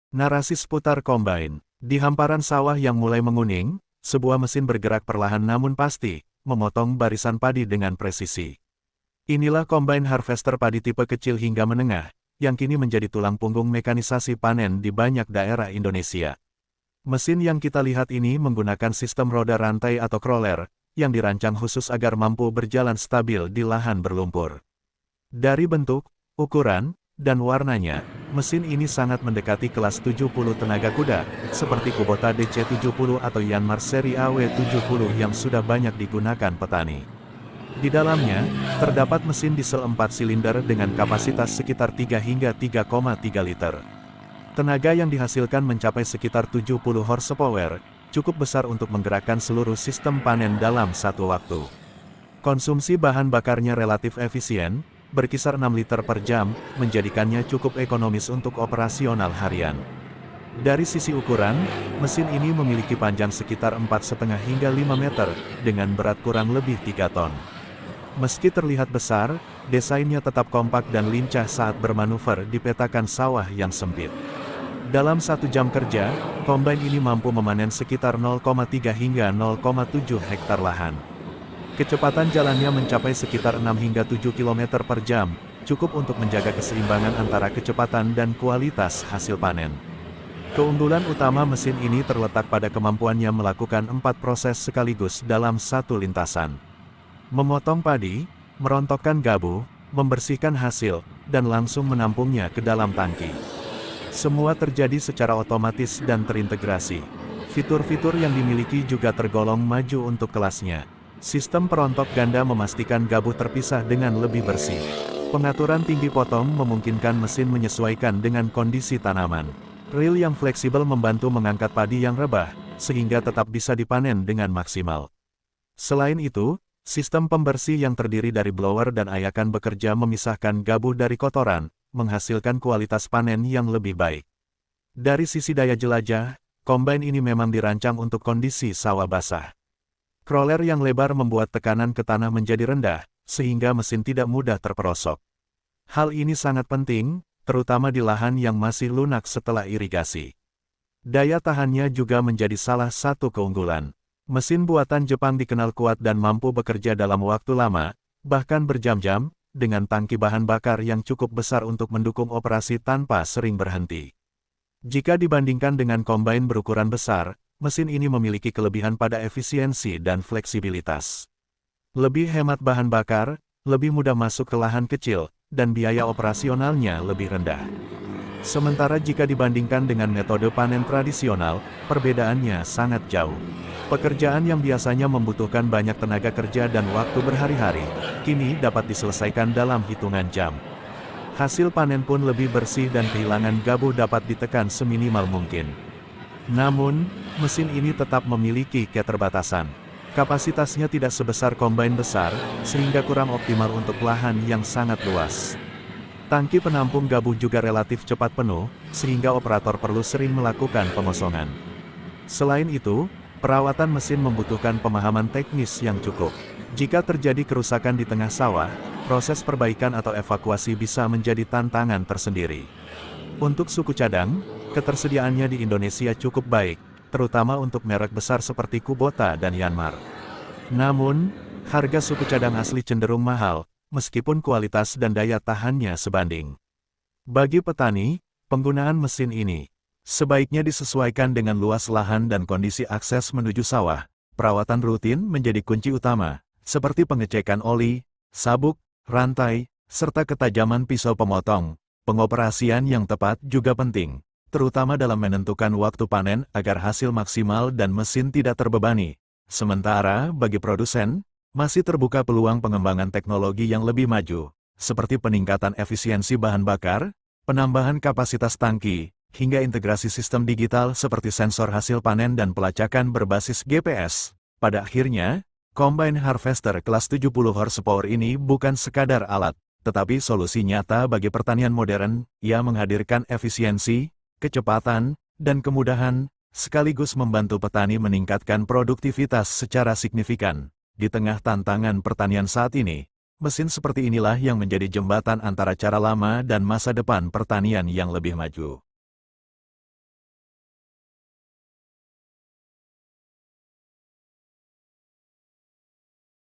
Narasi seputar Combine. Di hamparan sawah yang mulai menguning, sebuah mesin bergerak perlahan namun pasti, memotong barisan padi dengan presisi. Inilah Combine Harvester padi tipe kecil hingga menengah, yang kini menjadi tulang punggung mekanisasi panen di banyak daerah Indonesia. Mesin yang kita lihat ini menggunakan sistem roda rantai atau crawler, yang dirancang khusus agar mampu berjalan stabil di lahan berlumpur. Dari bentuk, ukuran, dan warnanya, mesin ini sangat mendekati kelas 70 tenaga kuda, seperti Kubota DC70 atau Yanmar seri AW70 yang sudah banyak digunakan petani. Di dalamnya, terdapat mesin diesel 4 silinder dengan kapasitas sekitar 3 hingga 3,3 liter. Tenaga yang dihasilkan mencapai sekitar 70 horsepower, cukup besar untuk menggerakkan seluruh sistem panen dalam satu waktu. Konsumsi bahan bakarnya relatif efisien, berkisar 6 liter per jam, menjadikannya cukup ekonomis untuk operasional harian. Dari sisi ukuran, mesin ini memiliki panjang sekitar 4,5 hingga 5 meter, dengan berat kurang lebih 3 ton. Meski terlihat besar, desainnya tetap kompak dan lincah saat bermanuver di petakan sawah yang sempit. Dalam 1 jam kerja, Combine ini mampu memanen sekitar 0,3 hingga 0,7 hektar lahan. Kecepatan jalannya mencapai sekitar 6 hingga 7 km per jam, cukup untuk menjaga keseimbangan antara kecepatan dan kualitas hasil panen. Keunggulan utama mesin ini terletak pada kemampuannya melakukan 4 proses sekaligus dalam satu lintasan. Memotong padi, merontokkan gabu, membersihkan hasil, dan langsung menampungnya ke dalam tangki. Semua terjadi secara otomatis dan terintegrasi. Fitur-fitur yang dimiliki juga tergolong maju untuk kelasnya. Sistem perontok ganda memastikan gabu terpisah dengan lebih bersih. Pengaturan tinggi potong memungkinkan mesin menyesuaikan dengan kondisi tanaman. Reel yang fleksibel membantu mengangkat padi yang rebah, sehingga tetap bisa dipanen dengan maksimal. Selain itu, sistem pembersih yang terdiri dari blower dan ayakan bekerja memisahkan gabu dari kotoran, menghasilkan kualitas panen yang lebih baik. Dari sisi daya jelajah, Combine ini memang dirancang untuk kondisi sawah basah. Crawler yang lebar membuat tekanan ke tanah menjadi rendah, sehingga mesin tidak mudah terperosok. Hal ini sangat penting, terutama di lahan yang masih lunak setelah irigasi. Daya tahannya juga menjadi salah satu keunggulan. Mesin buatan Jepang dikenal kuat dan mampu bekerja dalam waktu lama, bahkan berjam-jam, dengan tangki bahan bakar yang cukup besar untuk mendukung operasi tanpa sering berhenti. Jika dibandingkan dengan Combine berukuran besar, mesin ini memiliki kelebihan pada efisiensi dan fleksibilitas. Lebih hemat bahan bakar, lebih mudah masuk ke lahan kecil, dan biaya operasionalnya lebih rendah. Sementara jika dibandingkan dengan metode panen tradisional, perbedaannya sangat jauh. Pekerjaan yang biasanya membutuhkan banyak tenaga kerja dan waktu berhari-hari, kini dapat diselesaikan dalam hitungan jam. Hasil panen pun lebih bersih dan kehilangan gabu dapat ditekan seminimal mungkin. Namun, mesin ini tetap memiliki keterbatasan. Kapasitasnya tidak sebesar Combine besar, sehingga kurang optimal untuk lahan yang sangat luas. Tangki penampung gabu juga relatif cepat penuh, sehingga operator perlu sering melakukan pengosongan. Selain itu, perawatan mesin membutuhkan pemahaman teknis yang cukup. Jika terjadi kerusakan di tengah sawah, proses perbaikan atau evakuasi bisa menjadi tantangan tersendiri. Untuk suku cadang, ketersediaannya di Indonesia cukup baik, terutama untuk merek besar seperti Kubota dan Yanmar. Namun, harga suku cadang asli cenderung mahal, meskipun kualitas dan daya tahannya sebanding. Bagi petani, penggunaan mesin ini sebaiknya disesuaikan dengan luas lahan dan kondisi akses menuju sawah. Perawatan rutin menjadi kunci utama, seperti pengecekan oli, sabuk, rantai, serta ketajaman pisau pemotong. Pengoperasian yang tepat juga penting, terutama dalam menentukan waktu panen agar hasil maksimal dan mesin tidak terbebani. Sementara, bagi produsen, masih terbuka peluang pengembangan teknologi yang lebih maju, seperti peningkatan efisiensi bahan bakar, penambahan kapasitas tangki, hingga integrasi sistem digital seperti sensor hasil panen dan pelacakan berbasis GPS. Pada akhirnya, Combine Harvester kelas 70 horsepower ini bukan sekadar alat, tetapi solusi nyata bagi pertanian modern. Ia menghadirkan efisiensi, kecepatan, dan kemudahan, sekaligus membantu petani meningkatkan produktivitas secara signifikan. Di tengah tantangan pertanian saat ini, mesin seperti inilah yang menjadi jembatan antara cara lama dan masa depan pertanian yang lebih maju.